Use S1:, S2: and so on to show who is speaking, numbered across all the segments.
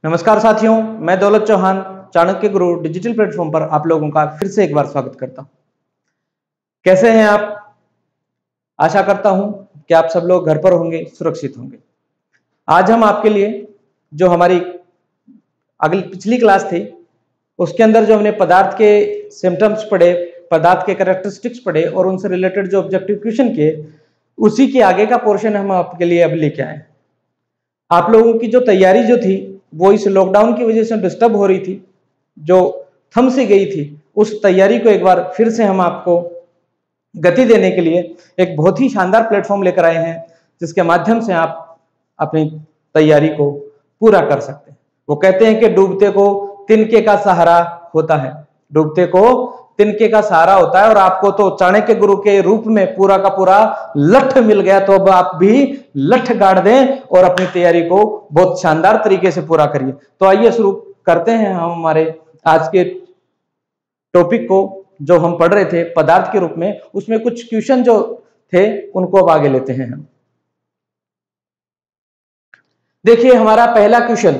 S1: नमस्कार साथियों, मैं दौलत चौहान चाणक्य गुरु डिजिटल प्लेटफॉर्म पर आप लोगों का फिर से एक बार स्वागत करता हूं। कैसे हैं आप? आशा करता हूं कि आप सब लोग घर पर होंगे, सुरक्षित होंगे। आज हम आपके लिए जो हमारी पिछली क्लास थी उसके अंदर जो हमने पदार्थ के सिम्टम्स पढ़े, पदार्थ के कैरेक्टरिस्टिक्स पढ़े और उनसे रिलेटेड जो ऑब्जेक्टिव क्वेश्चन किए, उसी के आगे का पोर्शन हम आपके लिए अब लेके आए। आप लोगों की जो तैयारी जो थी वो इस लॉकडाउन की वजह से डिस्टर्ब हो रही थी, जो थम सी गई थी, उस तैयारी को एक बार फिर से हम आपको गति देने के लिए एक बहुत ही शानदार प्लेटफॉर्म लेकर आए हैं, जिसके माध्यम से आप अपनी तैयारी को पूरा कर सकते हैं। वो कहते हैं कि डूबते को तिनके का सहारा होता है, डूबते को तिनके का सहारा होता है। और आपको तो चाणक्य गुरु के रूप में पूरा का पूरा लठ मिल गया, तो अब आप भी लठ गाड़ दें और अपनी तैयारी को बहुत शानदार तरीके से पूरा करिए। तो आइए शुरू करते हैं हम हमारे आज के टॉपिक को, जो हम पढ़ रहे थे पदार्थ के रूप में। उसमें कुछ क्वेश्चन जो थे उनको अब आगे लेते हैं हम। देखिए, हमारा पहला क्वेश्चन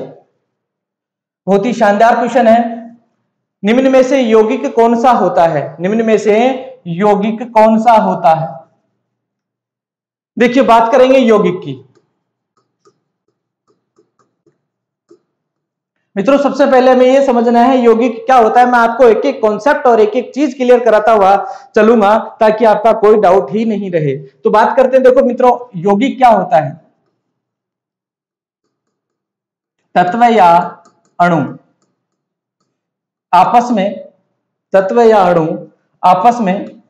S1: बहुत ही शानदार क्वेश्चन है। निम्न में से यौगिक कौन सा होता है? निम्न में से यौगिक कौन सा होता है? देखिए, बात करेंगे यौगिक की। मित्रों, सबसे पहले हमें यह समझना है यौगिक क्या होता है। मैं आपको एक एक कॉन्सेप्ट और एक एक चीज क्लियर कराता हुआ चलूंगा ताकि आपका कोई डाउट ही नहीं रहे। तो बात करते हैं, देखो मित्रों, यौगिक क्या होता है? तत्व या अणु आपस में, तत्व या अणु आपस में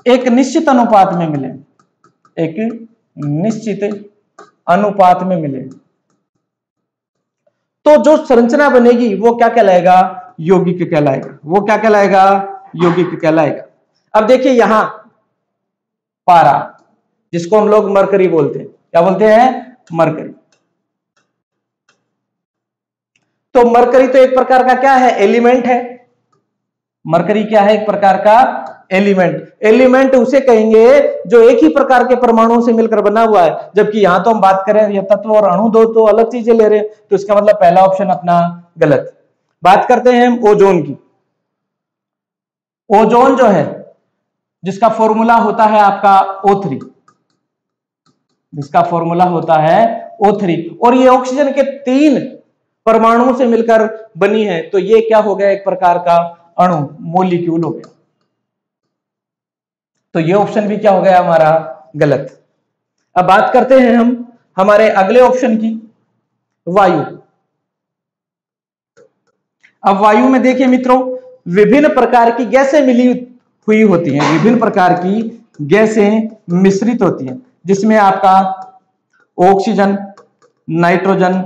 S1: एक निश्चित अनुपात में मिले, एक निश्चित अनुपात में मिले तो जो संरचना बनेगी वो क्या कहलाएगा? यौगिक कहलाएगा। वो क्या कहलाएगा? यौगिक कहलाएगा। अब देखिए, यहां पारा, जिसको हम लोग मरकरी बोलते हैं, क्या बोलते हैं? मरकरी। तो मरकरी तो एक प्रकार का क्या है? एलिमेंट है। मरकरी क्या है? एक प्रकार का एलिमेंट। एलिमेंट उसे कहेंगे जो एक ही प्रकार के परमाणुओं से मिलकर बना हुआ है। जबकि यहां तो हम बात करें ये तत्व और अणु, दो तो अलग चीजें ले रहे हैं, तो इसका मतलब पहला ऑप्शन अपना गलत। बात करते हैं हम ओजोन की। ओजोन जो है, जिसका फॉर्मूला होता है आपका O3, जिसका फॉर्मूला होता है O3, और ये ऑक्सीजन के 3 परमाणुओं से मिलकर बनी है, तो ये क्या हो गया? एक प्रकार का अणु, मॉलिक्यूल हो गया। तो ये ऑप्शन भी क्या हो गया हमारा? गलत। अब बात करते हैं हम हमारे अगले ऑप्शन की, वायु। अब वायु में देखिए मित्रों, विभिन्न प्रकार की गैसें मिली हुई होती हैं, विभिन्न प्रकार की गैसें मिश्रित होती हैं, जिसमें आपका ऑक्सीजन, नाइट्रोजन,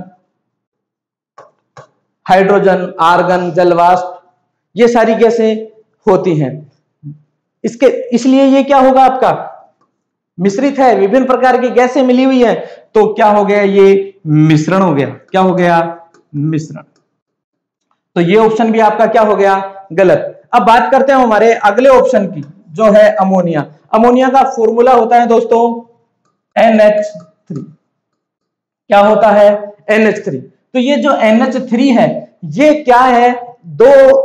S1: हाइड्रोजन, आर्गन, जलवाष्प, ये सारी गैसें होती हैं। इसलिए ये क्या होगा आपका? मिश्रित है, विभिन्न प्रकार की गैसें मिली हुई है, तो क्या हो गया? ये मिश्रण हो गया। क्या हो गया? मिश्रण। तो ये ऑप्शन भी आपका क्या हो गया? गलत। अब बात करते हैं हमारे अगले ऑप्शन की, जो है अमोनिया। अमोनिया का फॉर्मूला होता है दोस्तों NH3। क्या होता है? NH3। तो ये जो NH3 है, ये क्या है? 2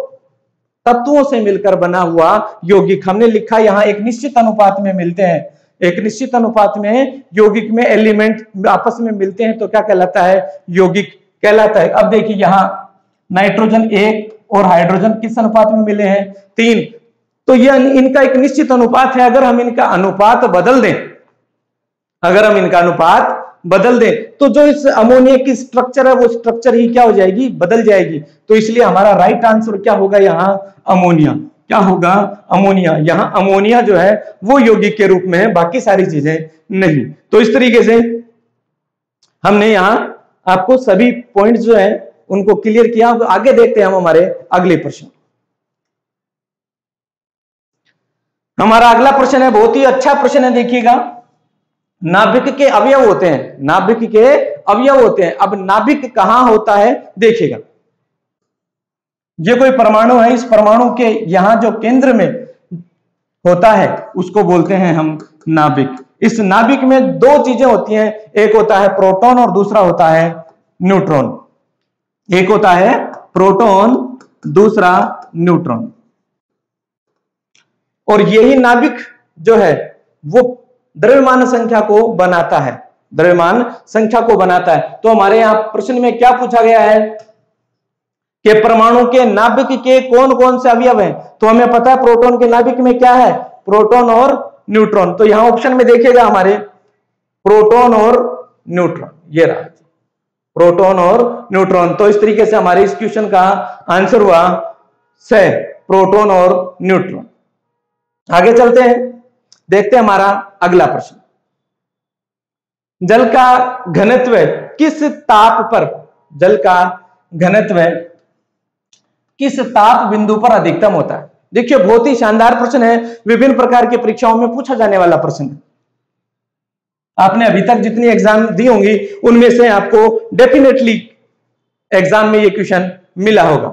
S1: तत्वों से मिलकर बना हुआ यौगिक। हमने लिखा यहां एक निश्चित अनुपात में मिलते हैं, एक निश्चित अनुपात में यौगिक में एलिमेंट आपस में मिलते हैं, तो क्या कहलाता है? यौगिक कहलाता है। अब देखिए, यहां नाइट्रोजन 1 और हाइड्रोजन किस अनुपात में मिले हैं? 3। तो ये इनका एक निश्चित अनुपात है। अगर हम इनका अनुपात बदल दें, अगर हम इनका अनुपात बदल दें, तो जो इस अमोनिया की स्ट्रक्चर है वो स्ट्रक्चर ही क्या हो जाएगी? बदल जाएगी। तो इसलिए हमारा राइट आंसर क्या होगा? यहां अमोनिया। क्या होगा? अमोनिया। यहां अमोनिया जो है वो यौगिक के रूप में है, बाकी सारी चीजें नहीं। तो इस तरीके से हमने यहां आपको सभी पॉइंट्स जो है उनको क्लियर किया। आगे देखते हैं हम हमारे अगले प्रश्न। हमारा अगला प्रश्न है, बहुत ही अच्छा प्रश्न है, देखिएगा। नाभिक के अवयव होते हैं, नाभिक के अवयव होते हैं। अब नाभिक कहां होता है? देखिएगा, ये कोई परमाणु है, इस परमाणु के यहां जो केंद्र में होता है उसको बोलते हैं हम नाभिक। इस नाभिक में 2 चीजें होती हैं, एक होता है प्रोटॉन और दूसरा होता है न्यूट्रॉन। एक होता है प्रोटॉन, दूसरा न्यूट्रॉन। और यही नाभिक जो है वो द्रव्यमान संख्या को बनाता है, द्रव्यमान संख्या को बनाता है। तो हमारे यहां प्रश्न में क्या पूछा गया है कि परमाणु के नाभिक के कौन कौन से अवयव हैं? तो हमें पता है प्रोटॉन के नाभिक में क्या है, प्रोटॉन और न्यूट्रॉन। तो यहां ऑप्शन में देखिएगा हमारे प्रोटॉन और न्यूट्रॉन, ये रहा प्रोटॉन और न्यूट्रॉन। तो इस तरीके से हमारे इस क्वेश्चन का आंसर हुआ से प्रोटॉन और न्यूट्रॉन। आगे चलते हैं, देखते हैं हमारा अगला प्रश्न। जल का घनत्व किस ताप पर, जल का घनत्व किस ताप बिंदु पर अधिकतम होता है? देखिए बहुत ही शानदार प्रश्न है, विभिन्न प्रकार की परीक्षाओं में पूछा जाने वाला प्रश्न है। आपने अभी तक जितनी एग्जाम दी होंगी उनमें से आपको डेफिनेटली एग्जाम में ये क्वेश्चन मिला होगा।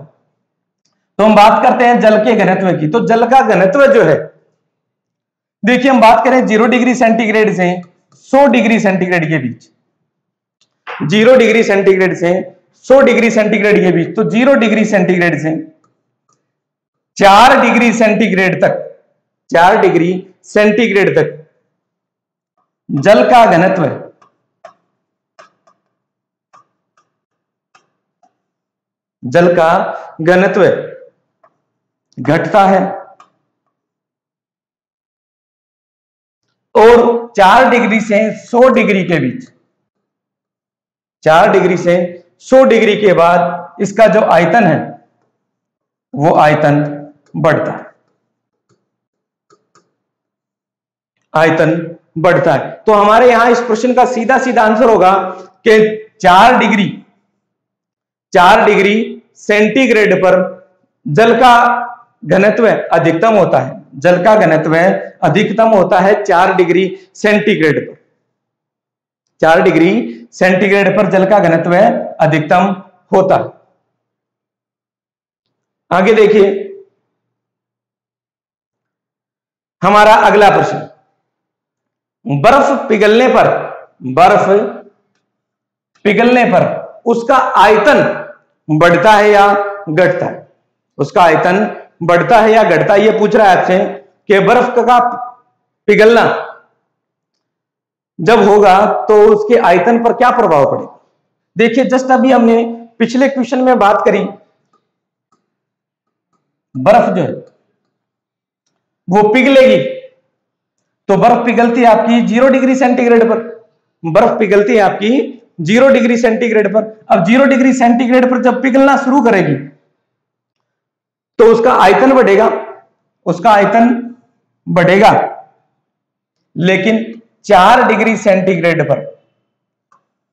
S1: तो हम बात करते हैं जल के घनत्व की। तो जल का घनत्व जो है, देखिए हम बात करें 0 डिग्री सेंटीग्रेड से 100 डिग्री सेंटीग्रेड के बीच, 0 डिग्री सेंटीग्रेड से 100 डिग्री सेंटीग्रेड के बीच, तो 0 डिग्री सेंटीग्रेड से 4 डिग्री सेंटीग्रेड तक, 4 डिग्री सेंटीग्रेड तक जल का घनत्व, जल का घनत्व घटता है। और 4 डिग्री से 100 डिग्री के बीच, 4 डिग्री से 100 डिग्री के बाद इसका जो आयतन है वो आयतन बढ़ता है, आयतन बढ़ता है। तो हमारे यहां इस प्रश्न का सीधा सीधा आंसर होगा कि 4 डिग्री सेंटीग्रेड पर जल का घनत्व अधिकतम होता है, जल का घनत्व अधिकतम होता है 4 डिग्री सेंटीग्रेड पर, 4 डिग्री सेंटीग्रेड पर जल का घनत्व अधिकतम होता है। आगे देखिए हमारा अगला प्रश्न, बर्फ पिघलने पर, बर्फ पिघलने पर उसका आयतन बढ़ता है या घटता है? उसका आयतन बढ़ता है या घटता है, ये पूछ रहा है आपसे कि बर्फ का पिघलना जब होगा तो उसके आयतन पर क्या प्रभाव पड़ेगा। देखिए जस्ट अभी हमने पिछले क्वेश्चन में बात करी, बर्फ जो है वो पिघलेगी, तो बर्फ पिघलती है आपकी 0 डिग्री सेंटीग्रेड पर, बर्फ पिघलती है आपकी 0 डिग्री सेंटीग्रेड पर। अब 0 डिग्री सेंटीग्रेड पर जब पिघलना शुरू करेगी तो उसका आयतन बढ़ेगा, उसका आयतन बढ़ेगा, लेकिन 4 डिग्री सेंटीग्रेड पर,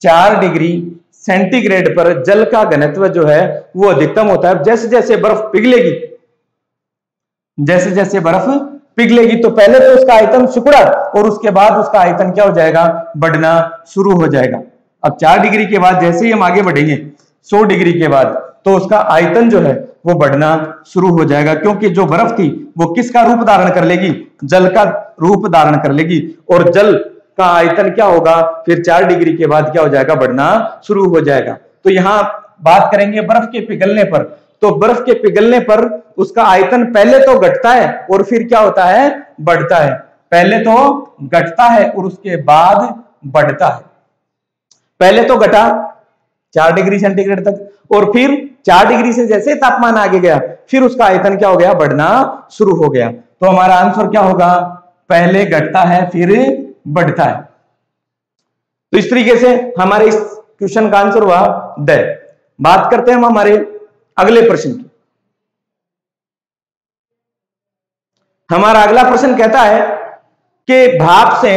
S1: 4 डिग्री सेंटीग्रेड पर जल का घनत्व जो है वो अधिकतम होता है। जैसे जैसे बर्फ पिघलेगी, जैसे जैसे बर्फ पिघलेगी तो पहले तो उसका आयतन सिकुड़ा और उसके बाद उसका आयतन क्या हो जाएगा, बढ़ना शुरू हो जाएगा। अब 4 डिग्री के बाद जैसे ही हम आगे बढ़ेंगे 100 डिग्री के बाद, तो उसका आयतन जो है वो बढ़ना शुरू हो जाएगा, क्योंकि जो बर्फ थी वो किसका रूप धारण कर लेगी, जल का रूप धारण कर लेगी, और जल का आयतन क्या होगा फिर 4 डिग्री के बाद क्या हो जाएगा, बढ़ना शुरू हो जाएगा। तो यहां बात करेंगे बर्फ के पिघलने पर, तो बर्फ के पिघलने पर उसका आयतन पहले तो घटता है और फिर क्या होता है, बढ़ता है। पहले तो घटता है और उसके बाद बढ़ता है। पहले तो घटा 4 डिग्री सेंटीग्रेड तक, और फिर 4 डिग्री से जैसे तापमान आगे गया फिर उसका आयतन क्या हो गया, बढ़ना शुरू हो गया। तो हमारा आंसर क्या होगा, पहले घटता है फिर बढ़ता है। तो इस तरीके से हमारे इस क्वेश्चन का आंसर हुआ द। बात करते हैं हम हमारे अगले प्रश्न की। हमारा अगला प्रश्न कहता है कि भाप से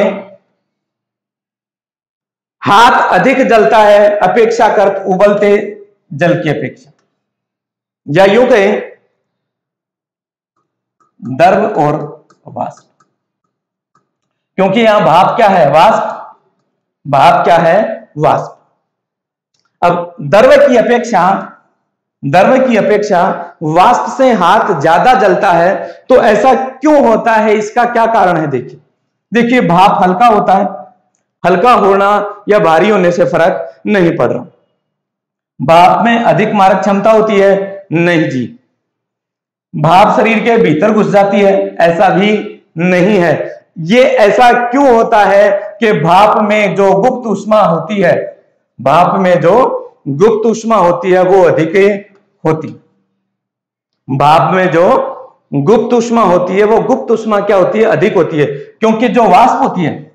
S1: हाथ अधिक जलता है अपेक्षाकृत उबलते जल की अपेक्षा, या यूं कहें द्रव और वाष्प, क्योंकि यहां भाप क्या है, वाष्प, भाप क्या है, वाष्प। अब द्रव की अपेक्षा वाष्प से हाथ ज्यादा जलता है, तो ऐसा क्यों होता है, इसका क्या कारण है। देखिए भाप हल्का होता है, हल्का होना या भारी होने से फर्क नहीं पड़ रहा। भाप में अधिक मारक क्षमता होती है? नहीं जी। भाप शरीर के भीतर घुस जाती है? ऐसा भी नहीं है। ये ऐसा क्यों होता है कि भाप में जो गुप्त ऊष्मा होती है, भाप में जो गुप्त ऊष्मा होती है वो अधिक होती। भाप में जो गुप्त ऊष्मा होती है वो गुप्त ऊष्मा क्या होती है? अधिक होती है। क्योंकि जो वाष्प होती है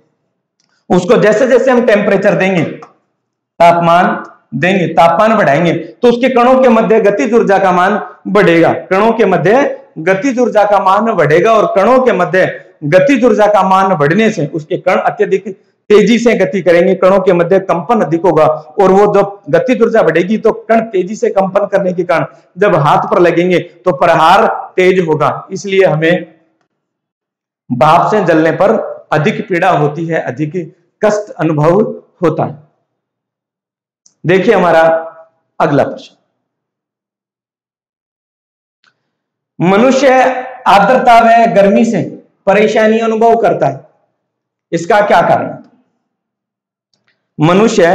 S1: उसको जैसे जैसे हम टेम्परेचर देंगे, तापमान देंगे, तापमान बढ़ाएंगे, तो उसके कणों के मध्य गतिज ऊर्जा का मान बढ़ेगा। कणों के मध्य गतिज ऊर्जा का मान बढ़ेगा और कणों के मध्य गतिज ऊर्जा का मान बढ़ने से उसके कण अत्यधिक तेजी से गति करेंगे, कणों के मध्य कंपन अधिक होगा और वो जब गतिज ऊर्जा बढ़ेगी तो कण तेजी से कंपन करने के कारण जब हाथ पर लगेंगे तो प्रहार तेज होगा। इसलिए हमें भाप से जलने पर अधिक पीड़ा होती है, अधिक कष्ट अनुभव होता है। देखिए हमारा अगला प्रश्न, मनुष्य आर्द्रता व गर्मी से परेशानी अनुभव करता है, इसका क्या कारण है? मनुष्य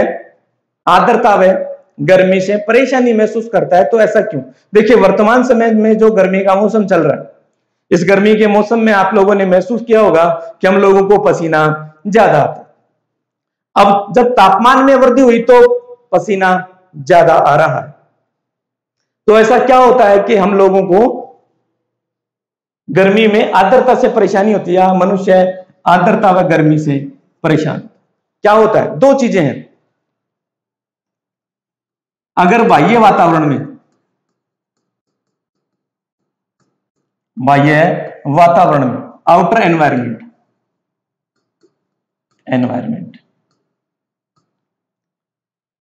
S1: आर्द्रता व गर्मी से परेशानी महसूस करता है, तो ऐसा क्यों? देखिए वर्तमान समय में जो गर्मी का मौसम चल रहा है, इस गर्मी के मौसम में आप लोगों ने महसूस किया होगा कि हम लोगों को पसीना ज्यादा आता है। अब जब तापमान में वृद्धि हुई तो पसीना ज्यादा आ रहा है, तो ऐसा क्या होता है कि हम लोगों को गर्मी में आर्द्रता से परेशानी होती है? मनुष्य आर्द्रता व गर्मी से परेशान क्या होता है? दो चीजें हैं। अगर बाह्य वातावरण में, बाह्य वातावरण में, आउटर एनवायरमेंट,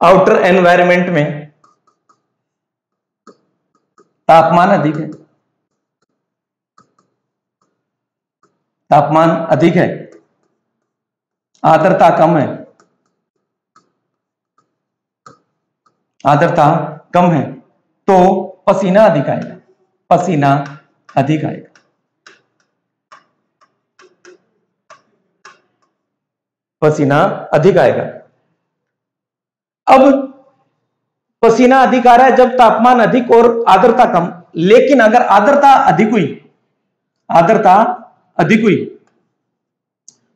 S1: आउटर एनवायरमेंट में तापमान अधिक है, तापमान अधिक है, आर्द्रता कम है, आर्द्रता कम है, तो पसीना अधिक आएगा, पसीना अधिक आएगा। पसीना अधिक आएगा। अब पसीना अधिक आ रहा है जब तापमान अधिक और आर्द्रता कम, लेकिन अगर आर्द्रता अधिक हुई, आर्द्रता अधिक हुई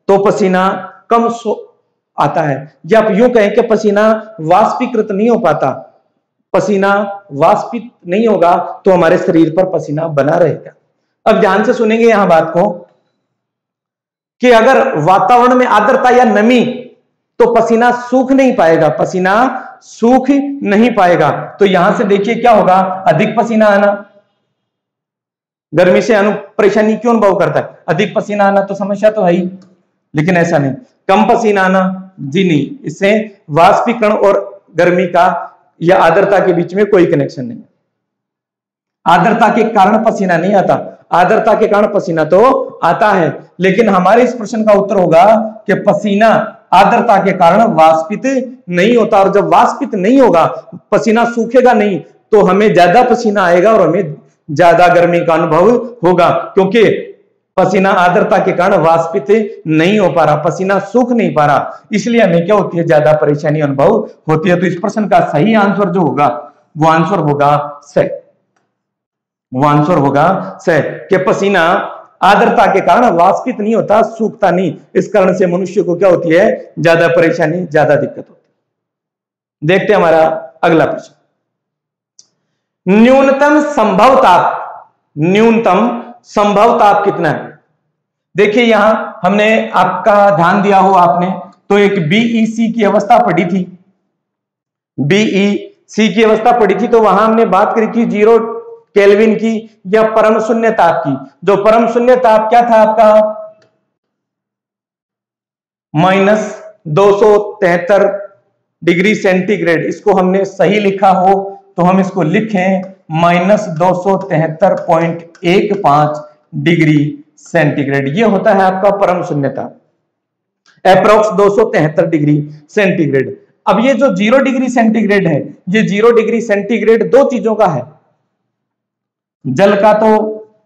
S1: तो पसीना कम आता है, या आप यूं कहें कि पसीना वाष्पीकृत नहीं हो पाता। पसीना वाष्पित नहीं होगा तो हमारे शरीर पर पसीना बना रहेगा। अब ध्यान से सुनेंगे यहां बात को कि अगर वातावरण में आर्द्रता या नमी, तो पसीना सूख नहीं पाएगा, पसीना सूख नहीं पाएगा। तो यहां से देखिए क्या होगा, अधिक पसीना आना। गर्मी से परेशानी क्यों अनुभव करता है? अधिक पसीना आना तो समस्या तो है ही, लेकिन ऐसा नहीं। कम पसीना आना जी नहीं, इससे वाष्पीकरण और गर्मी का या आर्द्रता के बीच में कोई कनेक्शन नहीं। आर्द्रता के कारण पसीना नहीं आता, आर्द्रता के कारण पसीना तो आता है, लेकिन हमारे इस प्रश्न का उत्तर होगा कि पसीना आर्द्रता के कारण वाष्पित नहीं होता, और जब वाष्पित नहीं होगा, पसीना सूखेगा नहीं, तो हमें ज्यादा पसीना आएगा और हमें ज्यादा गर्मी का अनुभव होगा, क्योंकि पसीना आर्द्रता के कारण वाष्पित नहीं हो पा रहा, पसीना सूख नहीं पा रहा, इसलिए हमें क्या होती है, ज्यादा परेशानी अनुभव होती है। तो इस प्रश्न का सही आंसर जो होगा वो आंसर होगा से, वो आंसर होगा से, कि पसीना आर्द्रता के कारण वाष्पित नहीं होता, सूखता नहीं, इस कारण से मनुष्य को क्या होती है, ज्यादा परेशानी, ज्यादा दिक्कत होती है। देखते हैं हमारा अगला प्रश्न, न्यूनतम संभव ताप, न्यूनतम संभव ताप कितना है? देखिए यहां हमने आपका ध्यान दिया हो आपने, तो एक बीईसी की अवस्था पढ़ी थी, बीईसी की अवस्था पढ़ी थी, तो वहां हमने बात करी थी 0 केल्विन की या परम शून्य ताप की। जो परम शून्य ताप क्या था आपका, -273 डिग्री सेंटीग्रेड। इसको हमने सही लिखा हो तो हम इसको लिखें -273.15 डिग्री सेंटीग्रेड। ये होता है आपका परम शून्य ताप, अप्रोक्स 273 डिग्री सेंटीग्रेड। अब ये जो 0 डिग्री सेंटीग्रेड है, ये 0 डिग्री सेंटीग्रेड दो चीजों का है, जल का, तो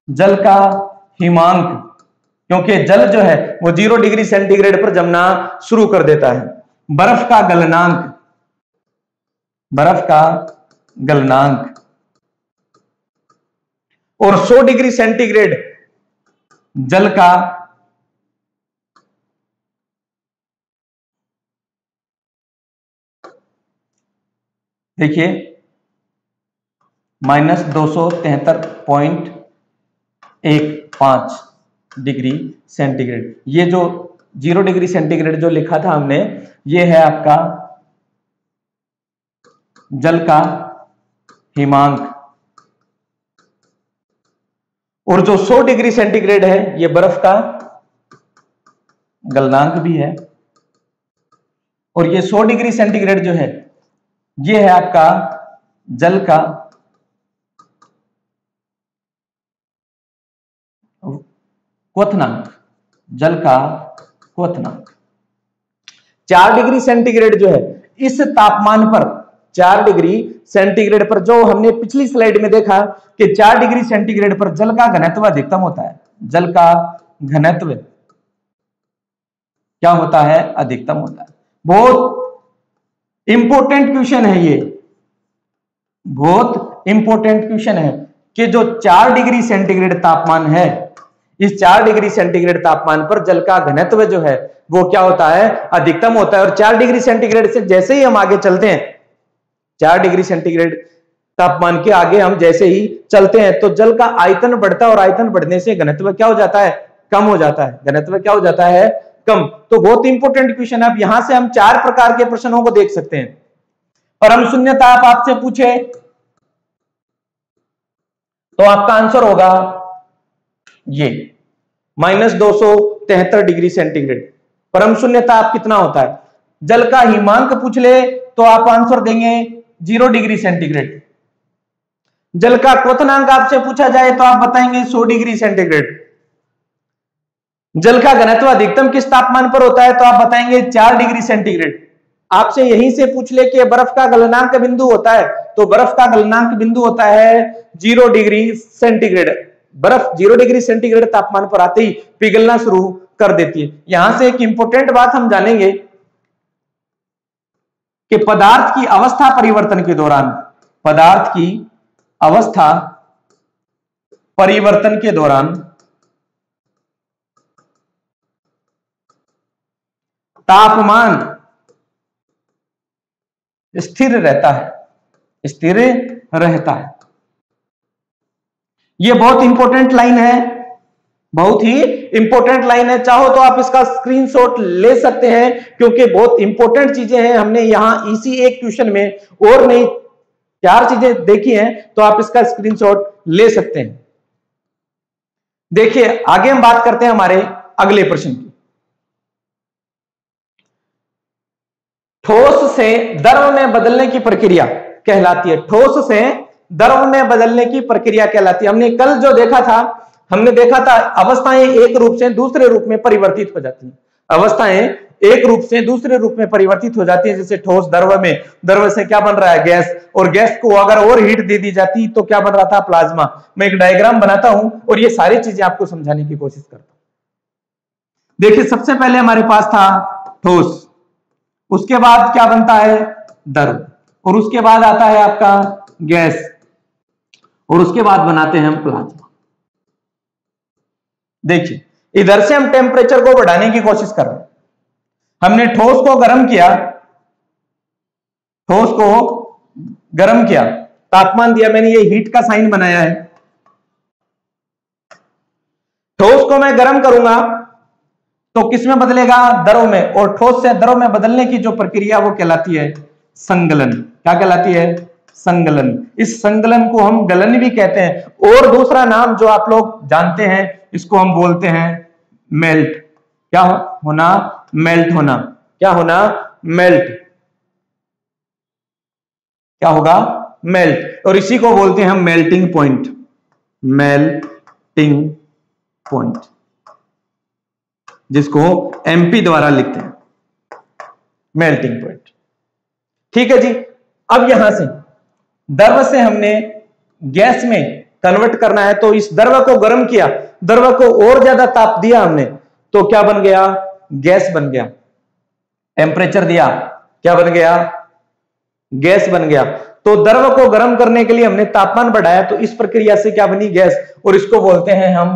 S1: जल का हिमांक, क्योंकि जल जो है वो 0 डिग्री सेंटीग्रेड पर जमना शुरू कर देता है। बर्फ का गलनांक, बर्फ का गलनांक, और 100 डिग्री सेंटीग्रेड जल का देखिए -273.15 डिग्री सेंटीग्रेड। ये जो 0 डिग्री सेंटीग्रेड जो लिखा था हमने, ये है आपका जल का हिमांक, और जो 100 डिग्री सेंटीग्रेड है ये बर्फ का गलनांक भी है, और ये 100 डिग्री सेंटीग्रेड जो है ये है आपका जल का क्वथनांक, जल का क्वथनांक। 4 डिग्री सेंटीग्रेड जो है, इस तापमान पर 4 डिग्री सेंटीग्रेड पर, जो हमने पिछली स्लाइड में देखा कि 4 डिग्री सेंटीग्रेड पर जल का घनत्व अधिकतम होता है। जल का घनत्व क्या होता है? अधिकतम होता है। बहुत इंपॉर्टेंट क्वेश्चन है ये, बहुत इंपॉर्टेंट क्वेश्चन है कि जो 4 डिग्री सेंटीग्रेड तापमान है, इस 4 डिग्री सेंटीग्रेड तापमान पर जल का घनत्व जो है वो क्या होता है? अधिकतम होता है। और 4 डिग्री सेंटीग्रेड से जैसे ही हम आगे चलते हैं, 4 डिग्री सेंटीग्रेड तापमान के आगे हम जैसे ही चलते हैं तो जल का आयतन बढ़ता है, और आयतन बढ़ने से घनत्व क्या हो जाता है? कम हो जाता है। घनत्व क्या हो जाता है? कम। तो बहुत इंपॉर्टेंट क्वेश्चन है। अब यहां से हम 4 प्रकार के प्रश्नों को देख सकते हैं। परम शून्य ताप आपसे पूछे तो आपका आंसर होगा ये -273 डिग्री सेंटीग्रेड। परम शून्य ताप कितना होता है? जल का हिमांक पूछ ले तो आप आंसर देंगे 0 डिग्री सेंटीग्रेड। जल का क्वथनांक आपसे पूछा जाए तो आप बताएंगे 100 डिग्री सेंटीग्रेड। जल का घनत्व अधिकतम किस तापमान पर होता है तो आप बताएंगे 4 डिग्री सेंटीग्रेड। आपसे यहीं से पूछ ले कि बर्फ का गलनांक बिंदु होता है तो बर्फ का गलनांक बिंदु होता है 0 डिग्री सेंटीग्रेड। बर्फ 0 डिग्री सेंटीग्रेड तापमान पर आते ही पिघलना शुरू कर देती है। यहां से एक इंपॉर्टेंट बात हम जानेंगे कि पदार्थ की अवस्था परिवर्तन के दौरान, पदार्थ की अवस्था परिवर्तन के दौरान तापमान स्थिर रहता है, स्थिर रहता है। यह बहुत इंपॉर्टेंट लाइन है, बहुत ही इंपॉर्टेंट लाइन है। चाहो तो आप इसका स्क्रीनशॉट ले सकते हैं क्योंकि बहुत इंपॉर्टेंट चीजें हैं। हमने यहां इसी एक क्वेश्चन में और नहीं 4 चीजें देखी हैं, तो आप इसका स्क्रीनशॉट ले सकते हैं। देखिए आगे हम बात करते हैं हमारे अगले प्रश्न की। ठोस से द्रव में बदलने की प्रक्रिया कहलाती है। ठोस से द्रव में बदलने की प्रक्रिया कहलाती है। हमने कल जो देखा था, हमने देखा था अवस्थाएं एक रूप से दूसरे रूप में परिवर्तित हो जाती हैं। अवस्थाएं एक रूप से दूसरे रूप में परिवर्तित हो जाती है। जैसे ठोस द्रव में, द्रव से क्या बन रहा है? गैस, और गैस को अगर और हीट दे दी जाती तो क्या बन रहा था? प्लाज्मा। मैं एक डायग्राम बनाता हूं और ये सारी चीजें आपको समझाने की कोशिश करता हूं। देखिए सबसे पहले हमारे पास था ठोस, उसके बाद क्या बनता है? द्रव, और उसके बाद आता है आपका गैस, और उसके बाद बनाते हैं हम प्लाज्मा। देखिए इधर से हम टेम्परेचर को बढ़ाने की कोशिश कर रहे हैं। हमने ठोस को गर्म किया, ठोस को गर्म किया, तापमान दिया, मैंने ये हीट का साइन बनाया है। ठोस को मैं गर्म करूंगा तो किसमें बदलेगा? द्रव में। और ठोस से द्रव में बदलने की जो प्रक्रिया वो कहलाती है संगलन। क्या कहलाती है? संगलन। इस संगलन को हम गलन भी कहते हैं, और दूसरा नाम जो आप लोग जानते हैं इसको हम बोलते हैं मेल्ट। क्या होना? मेल्ट होना। क्या होना? मेल्ट। क्या होगा? मेल्ट। और इसी को बोलते हैं हम मेल्टिंग पॉइंट। मेल्टिंग पॉइंट, जिसको एमपी द्वारा लिखते हैं मेल्टिंग पॉइंट। ठीक है जी। अब यहां से द्रव से हमने गैस में कन्वर्ट करना है, तो इस द्रव को गर्म किया, द्रव को और ज्यादा ताप दिया हमने, तो क्या बन गया? गैस बन गया। टेम्परेचर दिया, क्या बन गया? गैस बन गया। तो द्रव को गर्म करने के लिए हमने तापमान बढ़ाया, तो इस प्रक्रिया से क्या बनी? गैस। और इसको बोलते हैं हम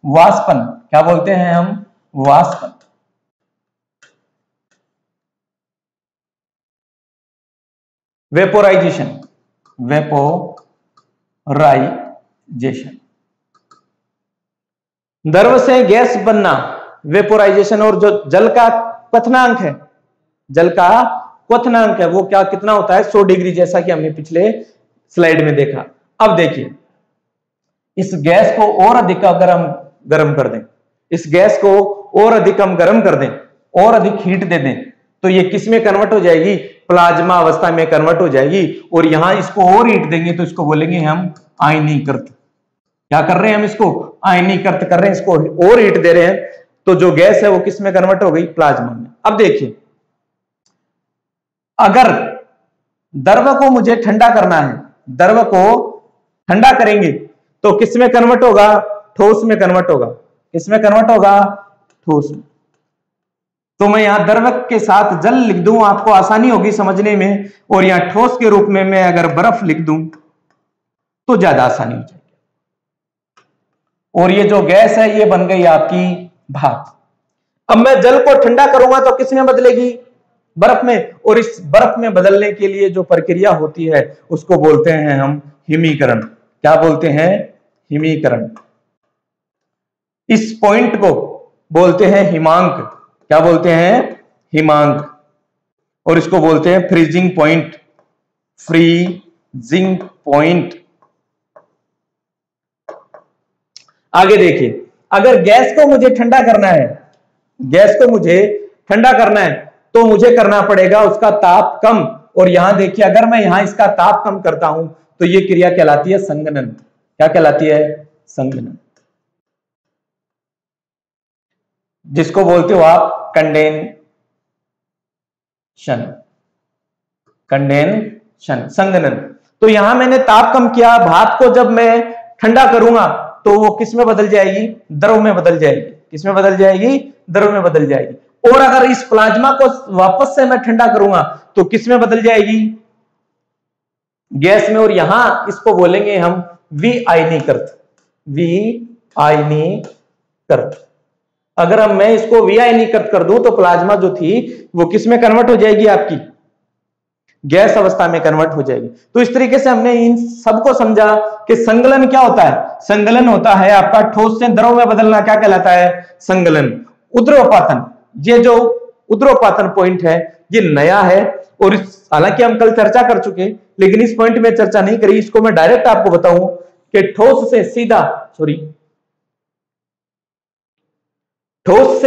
S1: वाष्पन। क्या बोलते हैं हम? वाष्पन। वेपोराइजेशन, वेपोराइजेशन, द्रव से गैस बनना, वेपोराइजेशन। और जो जल का क्वथनांक है, जल का क्वथनांक है, वो क्या कितना होता है? 100 डिग्री, जैसा कि हमने पिछले स्लाइड में देखा। अब देखिए, इस गैस को और अधिक अगर हम गर्म कर दें, इस गैस को और अधिक हम गर्म कर दें, और अधिक हीट दे दें, तो ये किस में कन्वर्ट हो जाएगी? प्लाज्मा अवस्था में कन्वर्ट हो जाएगी। और यहां इसको और हीट देंगे तो इसको बोलेंगे हम आयनीकृत। क्या कर रहे हैं हम? इसको आयनीकृत कर रहे हैं, इसको और हीट दे रहे हैं, तो जो गैस है वो किस में कन्वर्ट हो गई? प्लाज्मा में। अब देखिए, अगर द्रव को मुझे ठंडा करना है, द्रव को ठंडा करेंगे तो किस में कन्वर्ट होगा? ठोस में कन्वर्ट होगा। किस में कन्वर्ट होगा? ठोस में। तो मैं यहां द्रव के साथ जल लिख दूं, आपको आसानी होगी समझने में। और यहां ठोस के रूप में मैं अगर बर्फ लिख दूं तो ज्यादा आसानी हो जाएगी। और ये जो गैस है ये बन गई आपकी भाप। अब मैं जल को ठंडा करूंगा तो किस में बदलेगी? बर्फ में। और इस बर्फ में बदलने के लिए जो प्रक्रिया होती है उसको बोलते हैं हम हिमीकरण। क्या बोलते हैं? हिमीकरण। इस पॉइंट को बोलते हैं हिमांक। क्या बोलते हैं? हिमांक। और इसको बोलते हैं फ्रीजिंग पॉइंट। Freezing point. आगे देखिए, अगर गैस को मुझे ठंडा करना है, गैस को मुझे ठंडा करना है, तो मुझे करना पड़ेगा उसका ताप कम। और यहां देखिए, अगर मैं यहां इसका ताप कम करता हूं तो यह क्रिया कहलाती है संघनन। क्या कहलाती है? संघनन। जिसको बोलते हो आप कंडेंशन। कंडेंशन, संघनन। तो यहां मैंने ताप कम किया, भाप को जब मैं ठंडा करूंगा तो वो किस में बदल जाएगी? द्रव में बदल जाएगी। किस में बदल जाएगी? द्रव में बदल जाएगी। और अगर इस प्लाज्मा को वापस से मैं ठंडा करूंगा तो किस में बदल जाएगी? गैस में। और यहां इसको बोलेंगे हम विआयनीकृत। विआयनीकृत। अगर अब मैं इसको विआयनीकृत कर दूं तो प्लाज्मा जो थी वो किस में कन्वर्ट हो जाएगी? आपकी गैस अवस्था में कन्वर्ट हो जाएगी। तो इस तरीके से हमने इन सबको समझा कि संगलन क्या होता है। संगलन होता है आपका ठोस से द्रव में बदलना। क्या कहलाता है? संगलन। उद्रवपातन, ये जो उद्रवपातन पॉइंट है ये नया है, और हालांकि हम कल चर्चा कर चुके, लेकिन इस पॉइंट में चर्चा नहीं करी। इसको मैं डायरेक्ट आपको बताऊं कि ठोस से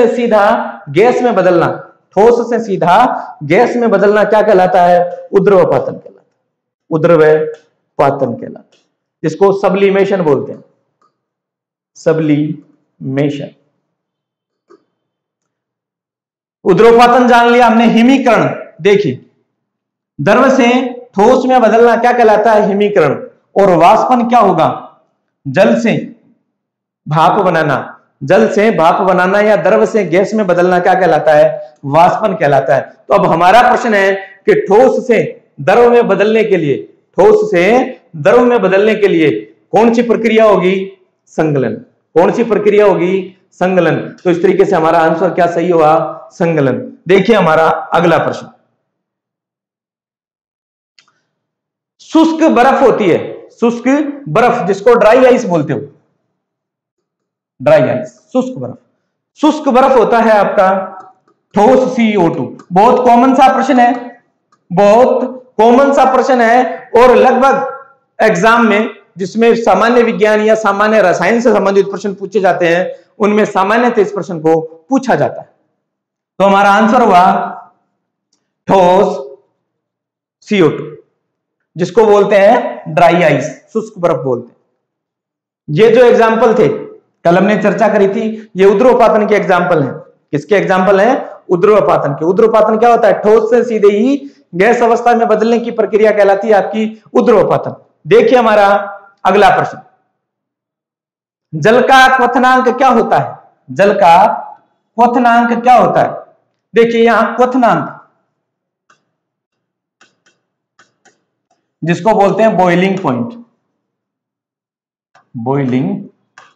S1: सीधा गैस में बदलना, ठोस से सीधा गैस में बदलना क्या कहलाता है? उद्रवपातन कहलाता है। उद्रवपातन कहलाता है, जिसको सब्लिमेशन बोलते हैं। सब्लिमेशन। उद्रवपातन जान लिया हमने। हिमीकरण देखिए, द्रव से ठोस में बदलना क्या कहलाता है? हिमीकरण। और वाष्पन क्या होगा? जल से भाप बनाना। जल से भाप बनाना या द्रव से गैस में बदलना क्या कहलाता है? वाष्पन कहलाता है। तो अब हमारा प्रश्न है कि ठोस से द्रव में बदलने के लिए, ठोस से द्रव में बदलने के लिए कौन सी प्रक्रिया होगी? संगलन। कौन सी प्रक्रिया होगी? संगलन। तो इस तरीके से हमारा आंसर क्या सही होगा? संगलन। देखिए हमारा अगला प्रश्न, शुष्क बर्फ होती है, शुष्क बर्फ, जिसको ड्राई आइस बोलते हो। ड्राई आइस, शुष्क बर्फ। शुष्क बर्फ होता है आपका ठोस CO2। बहुत कॉमन सा प्रश्न है, बहुत कॉमन सा प्रश्न है। और लगभग एग्जाम में जिसमें सामान्य विज्ञान या सामान्य रसायन से संबंधित प्रश्न पूछे जाते हैं, उनमें सामान्यतः इस प्रश्न को पूछा जाता है। तो हमारा आंसर हुआ ठोस CO2, जिसको बोलते हैं ड्राई आइस, शुष्क बर्फ बोलते हैं। ये जो एग्जाम्पल थे कल हमने चर्चा करी थी, ये उद्रवपातन के एग्जाम्पल हैं। किसके एग्जाम्पल हैं? उद्रवपातन के। उद्रवपातन क्या होता है? ठोस से सीधे ही गैस अवस्था में बदलने की प्रक्रिया कहलाती है आपकी उद्रवपातन। देखिए हमारा अगला प्रश्न, जल का क्वथनांक क्या होता है? जल का क्वथनांक क्या होता है? देखिए यहां क्वथनांक, जिसको बोलते हैं बॉइलिंग पॉइंट। Boiling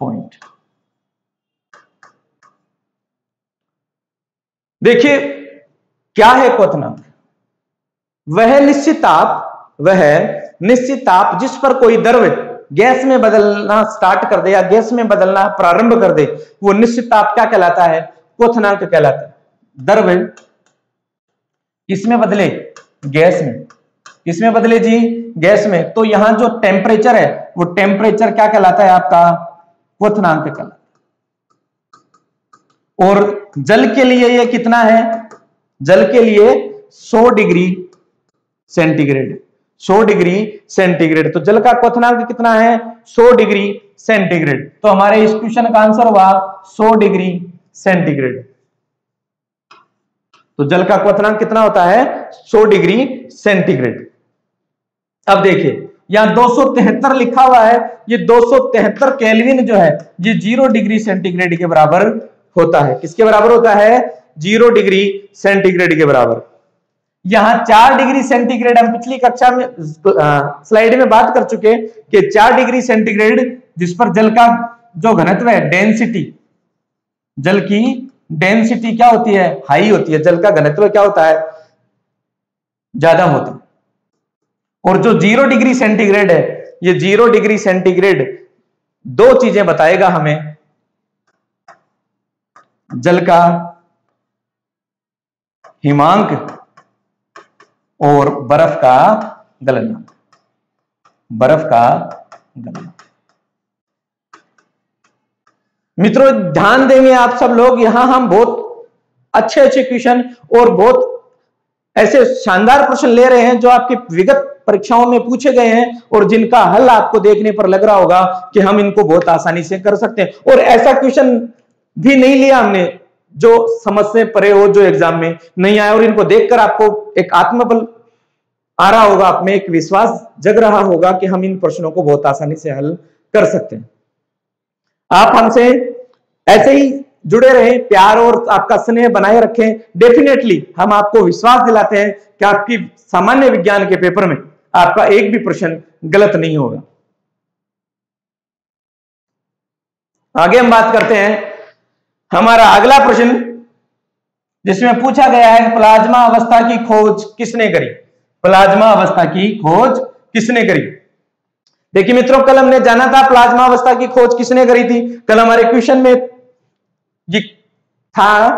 S1: point. देखिए क्या है क्वथनांक? वह निश्चित ताप जिस पर कोई द्रव्य गैस में बदलना स्टार्ट कर दे या गैस में बदलना प्रारंभ कर दे, वो निश्चित ताप क्या कहलाता है? क्वथनांक कहलाता है। द्रव्य किसमें बदले? गैस में। किसमें बदले जी? गैस में। तो यहां जो टेम्परेचर है वो टेम्परेचर क्या कहलाता है? आपका क्वथनांक कहलाता है। और जल के लिए ये कितना है? जल के लिए 100 डिग्री सेंटीग्रेड। 100 degree centigrade. तो जल का क्वथनांक कितना है? 100 डिग्री सेंटीग्रेड। तो हमारे इस क्वेश्चन का आंसर हुआ 100 डिग्री सेंटीग्रेड। तो जल का क्वथनांक कितना होता है? 100 डिग्री सेंटीग्रेड। अब देखिए यहां 273 लिखा हुआ है। ये 273 केल्विन जो है ये 0 डिग्री सेंटीग्रेड के बराबर होता है। किसके बराबर होता है? 0 डिग्री सेंटीग्रेड के बराबर। यहां 4 डिग्री सेंटीग्रेड हम पिछली कक्षा में स्लाइड में बात कर चुके कि 4 डिग्री सेंटीग्रेड जिस पर जल का जो घनत्व है, डेंसिटी, जल की डेंसिटी क्या होती है? हाई होती है। जल का घनत्व क्या होता है? ज्यादा होता है। और जो 0 डिग्री सेंटीग्रेड है, ये 0 डिग्री सेंटीग्रेड दो चीजें बताएगा हमें, जल का हिमांक और बर्फ का गलनांक। बर्फ का गलनांक। मित्रों ध्यान देंगे आप सब लोग, यहां हम बहुत अच्छे क्वेश्चन और बहुत ऐसे शानदार प्रश्न ले रहे हैं जो आपकी विगत परीक्षाओं में पूछे गए हैं और जिनका हल आपको देखने पर लग रहा होगा कि हम इनको बहुत आसानी से कर सकते हैं। और ऐसा क्वेश्चन भी नहीं लिया हमने जो समझ से परे हो, जो एग्जाम में नहीं आया, और इनको देखकर आपको एक आत्मबल आ रहा होगा, आप में एक विश्वास जग रहा होगा कि हम इन प्रश्नों को बहुत आसानी से हल कर सकते हैं। आप हमसे ऐसे ही जुड़े रहे, प्यार और आपका स्नेह बनाए रखें। डेफिनेटली हम आपको विश्वास दिलाते हैं कि आपकी सामान्य विज्ञान के पेपर में आपका एक भी प्रश्न गलत नहीं होगा। आगे हम बात करते हैं हमारा अगला प्रश्न, जिसमें पूछा गया है प्लाज्मा अवस्था की खोज किसने करी? प्लाज्मा अवस्था की खोज किसने करी? देखिए मित्रों, कल हमने जाना था प्लाज्मा अवस्था की खोज किसने करी थी। कल हमारे क्वेश्चन में ये था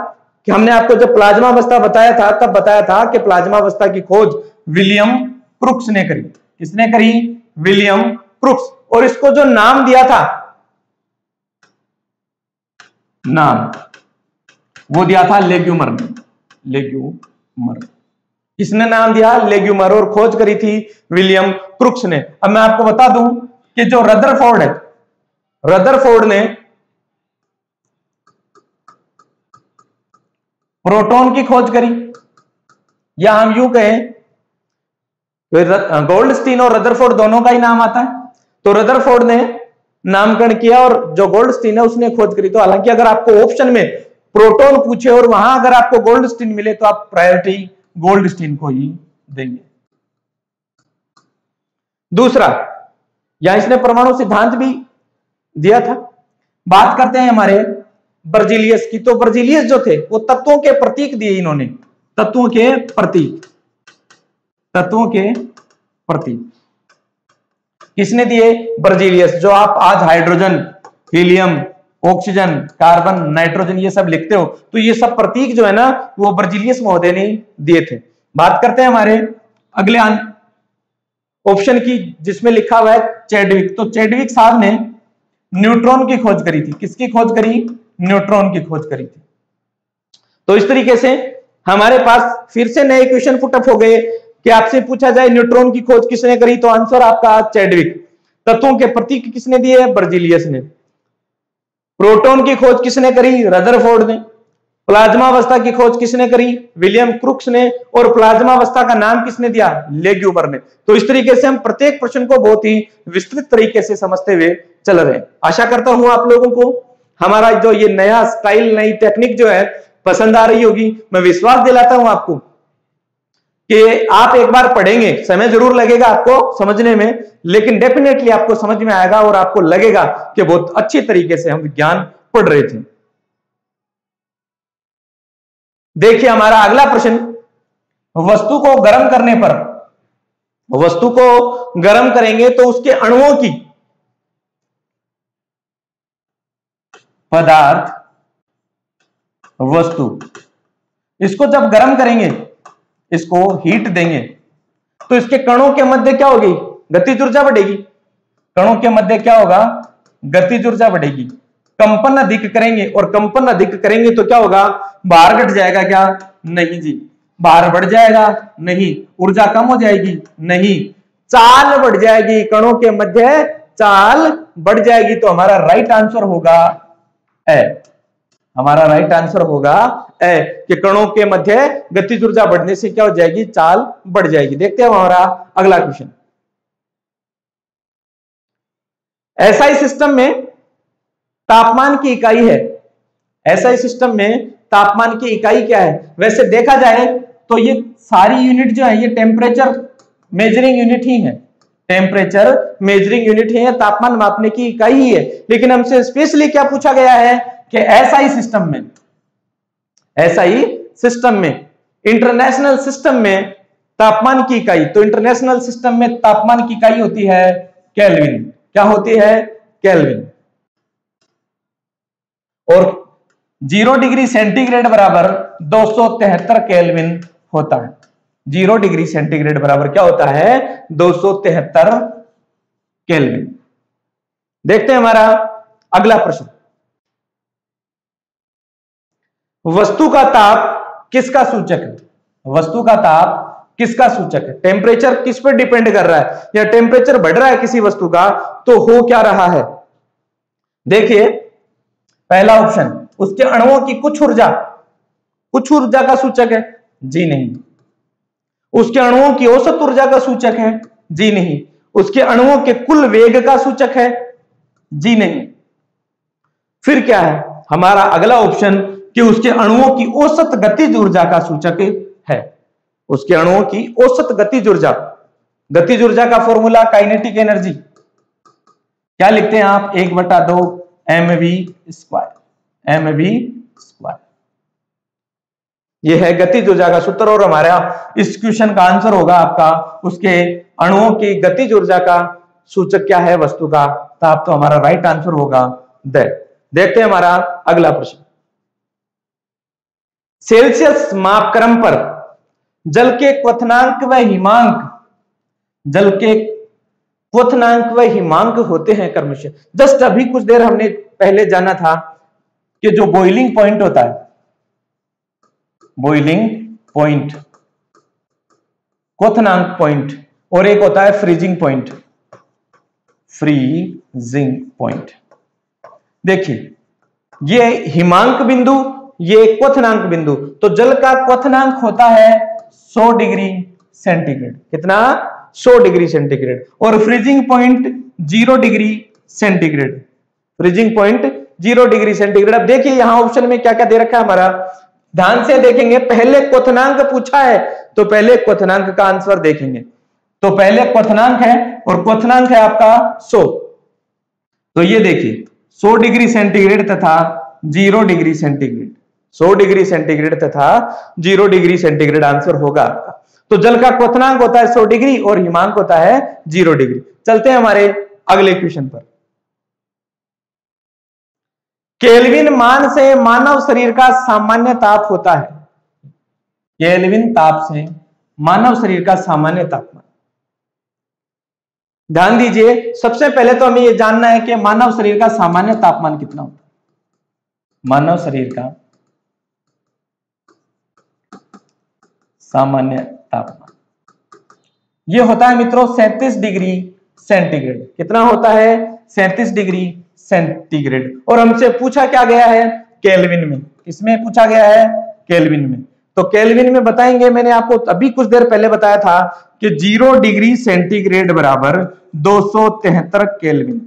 S1: कि हमने आपको जब प्लाज्मा अवस्था बताया था तब बताया था कि प्लाज्मा अवस्था की खोज विलियम क्रुक्स ने करी। किसने करी? William crooks. और इसको जो नाम दिया था, नाम वो दिया था लेग्यूमर ने। लेग्यूमर। किसने नाम दिया? लेग्यूमर। और खोज करी थी विलियम क्रुक्स ने। अब मैं आपको बता दूं कि जो रदरफोर्ड है, रदरफोर्ड ने प्रोटॉन की खोज करी, या हम यूं कहें गोल्डस्टीन और रदरफोर्ड दोनों का ही नाम आता है। तो रदरफोर्ड ने नामकरण किया और जो गोल्डस्टीन है उसने खोज करी। तो हालांकि अगर आपको ऑप्शन में प्रोटॉन पूछे और वहां अगर आपको गोल्डस्टीन मिले तो आप प्रायोरिटी गोल्डस्टीन को ही देंगे। दूसरा, या इसने परमाणु सिद्धांत भी दिया था। बात करते हैं हमारे बर्जीलियस की। तो बर्जीलियस जो थे वो तत्वों के प्रतीक दिए इन्होंने। तत्वों के प्रतीक। तत्वों के प्रतीक किसने दिए? बर्जीलियस। जो आप आज hydrogen, helium, oxygen, carbon, nitrogen ये सब लिखते हो, तो ये सब प्रतीक जो है ना वो बर्जीलियस महोदय ने दिए थे। बात करते हैं हमारे अगले ऑप्शन की, जिसमें लिखा हुआ है चैडविक। तो चैडविक साहब ने न्यूट्रॉन की खोज करी थी। किसकी खोज करी? न्यूट्रॉन की खोज करी थी। तो इस तरीके से हमारे पास फिर से नए क्वेश्चन पुटअप हो गए कि आपसे पूछा जाए न्यूट्रॉन की खोज किसने करी, तो आंसर आपका चैडविक। तत्वों के प्रतीक किसने दिए? बर्जीलियस ने। प्रोटॉन की खोज किसने करी? रदरफोर्ड ने। प्लाज्मा अवस्था की खोज किसने करी? विलियम क्रुक्स ने। और प्लाज्मा अवस्था का नाम किसने दिया? लेग्यूमर ने। तो इस तरीके से हम प्रत्येक प्रश्न को बहुत ही विस्तृत तरीके से समझते हुए चल रहे हैं। आशा करता हूं आप लोगों को हमारा जो ये नया स्टाइल, नई टेक्निक जो है पसंद आ रही होगी। मैं विश्वास दिलाता हूं आपको कि आप एक बार पढ़ेंगे, समय जरूर लगेगा आपको समझने में, लेकिन डेफिनेटली आपको समझ में आएगा और आपको लगेगा कि बहुत अच्छी तरीके से हम विज्ञान पढ़ रहे थे। देखिए हमारा अगला प्रश्न, वस्तु को गर्म करने पर, वस्तु को गर्म करेंगे तो उसके अणुओं की, पदार्थ वस्तु, इसको जब गर्म करेंगे, इसको हीट देंगे, तो इसके कणों के मध्य क्या होगी, गतिज ऊर्जा बढ़ेगी। कणों के मध्य क्या होगा, गतिज ऊर्जा बढ़ेगी। कंपन अधिक करेंगे, और कंपन अधिक करेंगे तो क्या होगा, भार घट जाएगा क्या, नहीं जी। भार बढ़ जाएगा, नहीं। ऊर्जा कम हो जाएगी, नहीं। चाल बढ़ जाएगी, कणों के मध्य चाल बढ़ जाएगी। तो हमारा राइट आंसर होगा ए। हमारा राइट आंसर होगा ए, कि कणों के मध्य गतिज ऊर्जा बढ़ने से क्या हो जाएगी, चाल बढ़ जाएगी। देखते हैं हमारा अगला क्वेश्चन। एसआई सिस्टम में तापमान की इकाई है, एसआई सिस्टम में तापमान की इकाई क्या है। वैसे देखा जाए तो ये सारी यूनिट जो है ये टेम्परेचर मेजरिंग यूनिट ही है, टेम्परेचर मेजरिंग यूनिट ही है, तापमान मापने की इकाई ही है। लेकिन हमसे स्पेशली क्या पूछा गया है कि एसआई सिस्टम में, एसआई सिस्टम में, इंटरनेशनल सिस्टम में तापमान की इकाई, तो इंटरनेशनल सिस्टम में तापमान की इकाई होती है केल्विन। क्या होती है, केल्विन। और 0 डिग्री सेंटीग्रेड बराबर 273 केल्विन होता है। 0 डिग्री सेंटीग्रेड बराबर क्या होता है, 273 केल्विन। देखते हैं हमारा अगला प्रश्न। वस्तु का ताप किसका सूचक है, वस्तु का ताप किसका सूचक है। टेम्परेचर किस पर डिपेंड कर रहा है, या टेम्परेचर बढ़ रहा है किसी वस्तु का तो हो क्या रहा है। देखिए पहला ऑप्शन, उसके अणुओं की कुछ ऊर्जा, कुछ ऊर्जा का सूचक है, जी नहीं। उसके अणुओं की औसत ऊर्जा का सूचक है, जी नहीं। उसके अणुओं के कुल वेग का सूचक है, जी नहीं। फिर क्या है हमारा अगला ऑप्शन, कि उसके अणुओं की औसत गतिज ऊर्जा का सूचक है। उसके अणुओं की औसत गतिज ऊर्जा, गतिज ऊर्जा का फॉर्मूला काइनेटिक एनर्जी क्या लिखते हैं आप, 1/2 mv स्क्वायर, mv स्क्वायर। यह है गतिज ऊर्जा का सूत्र। और हमारा इस क्वेश्चन का आंसर होगा आपका, उसके अणुओं की गतिज ऊर्जा का सूचक क्या है, वस्तु का ताप। तो हमारा राइट आंसर होगा द। देखते हैं हमारा अगला प्रश्न। सेल्सियस मापक्रम पर जल के क्वथनांक व हिमांक, जल के क्वथनांक व हिमांक होते हैं क्रमशः। जस्ट अभी कुछ देर हमने पहले जाना था कि जो बॉइलिंग पॉइंट होता है, बॉइलिंग पॉइंट, क्वथनांक पॉइंट, और एक होता है फ्रीजिंग पॉइंट, फ्रीजिंग पॉइंट। देखिए ये हिमांक बिंदु, ये क्वथनांक बिंदु। तो जल का क्वथनांक होता है 100 डिग्री सेंटीग्रेड। कितना, 100 डिग्री सेंटीग्रेड। और freezing point 0 degree centigrade, freezing point 0 degree centigrade. अब देखिए यहां ऑप्शन में क्या क्या दे रखा है हमारा, ध्यान से देखेंगे। पहले क्वथनांक पूछा है तो पहले क्वथनांक का आंसर देखेंगे। तो पहले क्वथनांक है, और क्वथनांक है आपका 100। तो ये देखिए 100 डिग्री सेंटीग्रेड तथा 0 डिग्री सेंटीग्रेड, 100 डिग्री सेंटीग्रेड तथा 0 डिग्री सेंटीग्रेड आंसर होगा आपका। तो जल का क्वथनांक होता है 100 डिग्री और हिमांक होता है 0 डिग्री। चलते हैं हमारे अगले क्वेश्चन पर। केल्विन मान से मानव शरीर का सामान्य ताप होता है। केल्विन ताप से मानव शरीर का सामान्य तापमान। ध्यान दीजिए, सबसे पहले तो हमें यह जानना है कि मानव शरीर का सामान्य तापमान कितना होता है। मानव शरीर का सामान्य तापमान यह होता है मित्रों 37 डिग्री सेंटीग्रेड। कितना होता है, 37 डिग्री सेंटीग्रेड। और हमसे पूछा क्या गया है, केल्विन में। इसमें पूछा गया है केल्विन में। तो केल्विन में बताएंगे, मैंने आपको अभी कुछ देर पहले बताया था कि 0 डिग्री सेंटीग्रेड बराबर 273 केल्विन,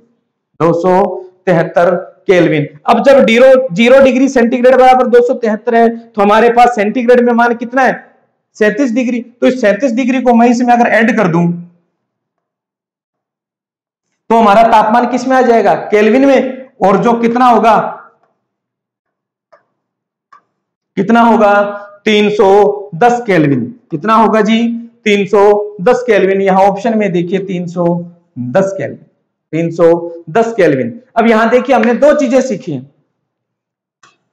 S1: 273 केल्विन। अब जब 0 डिग्री सेंटीग्रेड बराबर 273 है तो हमारे पास सेंटीग्रेड में मान कितना है, 37 डिग्री। तो इस 37 डिग्री को मैं इसमें अगर ऐड कर दूं तो हमारा तापमान किस में आ जाएगा, केल्विन में। और जो कितना होगा, कितना होगा 310 केल्विन। कितना होगा जी 310 केल्विन। यहां ऑप्शन में देखिए 310 केल्विन, 310 केल्विन। अब यहां देखिए हमने दो चीजें सीखी हैं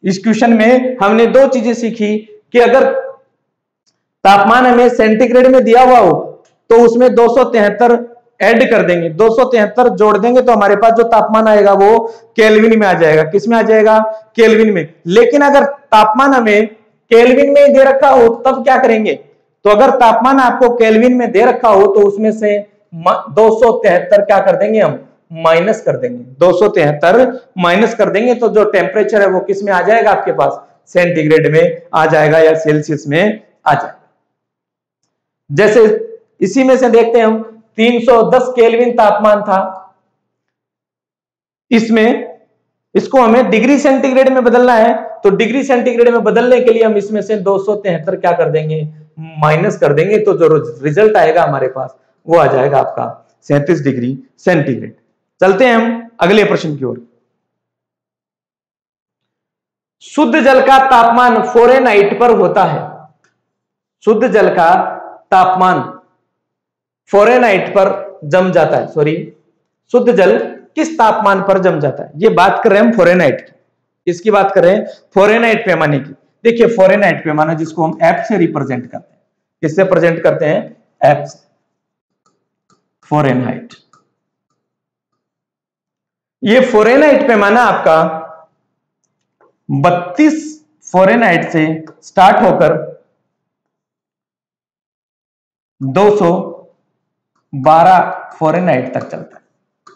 S1: इस क्वेश्चन में। हमने दो चीजें सीखी कि अगर तापमान हमें सेंटीग्रेड में दिया हुआ हो तो उसमें 273 ऐड कर देंगे, 273 जोड़ देंगे तो हमारे पास जो तापमान आएगा वो केल्विन में आ जाएगा। किस में आ जाएगा, केल्विन में। लेकिन अगर तापमान हमें केल्विन में दे रखा हो तब क्या करेंगे, तो अगर तापमान आपको केल्विन में दे रखा हो तो उसमें से 273 क्या कर देंगे, हम माइनस कर देंगे। 273 माइनस कर देंगे तो जो टेम्परेचर है वो किस में आ जाएगा, आपके पास सेंटीग्रेड में आ जाएगा या सेल्सियस में आ जाएगा। जैसे इसी में से देखते हैं हम 310 केल्विन तापमान था, इसमें इसको हमें डिग्री सेंटीग्रेड में बदलना है। तो डिग्री सेंटीग्रेड में बदलने के लिए हम इसमें से 273 क्या कर देंगे, माइनस कर देंगे। तो जो रिजल्ट आएगा हमारे पास वो आ जाएगा आपका 37 डिग्री सेंटीग्रेड। चलते हैं हम अगले प्रश्न की ओर। शुद्ध जल का तापमान फ़ारेनहाइट पर होता है। शुद्ध जल का तापमान फ़ारेनहाइट पर जम जाता है, सॉरी शुद्ध जल किस तापमान पर जम जाता है। ये बात कर रहे हैं हम फ़ारेनहाइट की। किसकी बात कर रहे हैं, फ़ारेनहाइट पैमाने की। देखिए फ़ारेनहाइट पैमाना जिसको हम एफ से रिप्रेजेंट करते हैं, किससे प्रेजेंट करते हैं, एफ से, फ़ारेनहाइट। ये फ़ारेनहाइट पैमाना आपका 32 फ़ारेनहाइट से स्टार्ट होकर 212 फ़ारेनहाइट तक चलता है।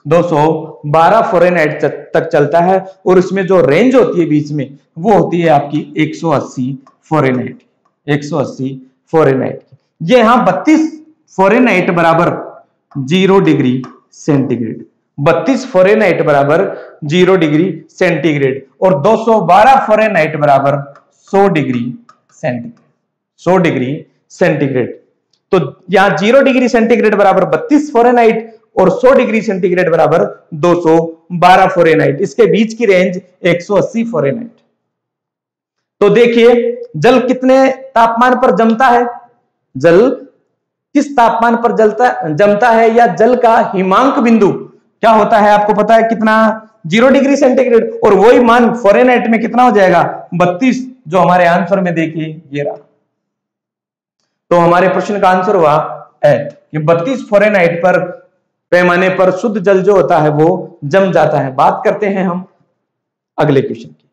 S1: 212 फ़ारेनहाइट तक चलता है और इसमें जो रेंज होती है बीच में वो होती है आपकी 180 फ़ारेनहाइट, 180 फ़ारेनहाइट। ये यहां 32 फ़ारेनहाइट बराबर 0 डिग्री सेंटीग्रेड, 32 फ़ारेनहाइट बराबर 0 डिग्री सेंटीग्रेड और 212 फ़ारेनहाइट बराबर 100 डिग्री सेंटीग्रेड, 100 डिग्री सेंटीग्रेड। तो यहां 0 डिग्री सेंटीग्रेड बराबर 32 फ़ारेनहाइट और 100 डिग्री सेंटीग्रेड बराबर 212 फ़ारेनहाइट। इसके बीच की रेंज 180 फ़ारेनहाइट। तो देखिए जल कितने तापमान पर जमता है, जल किस तापमान पर जमता है, या जल का हिमांक बिंदु क्या होता है आपको पता है कितना, 0 डिग्री सेंटीग्रेड। और वही मान फ़ारेनहाइट में कितना हो जाएगा, 32, जो हमारे आंसर में देखिए ये रहा। तो हमारे प्रश्न का आंसर हुआ है कि 32 फ़ारेनहाइट पर पैमाने पर शुद्ध जल जो होता है वो जम जाता है। बात करते हैं हम अगले क्वेश्चन की।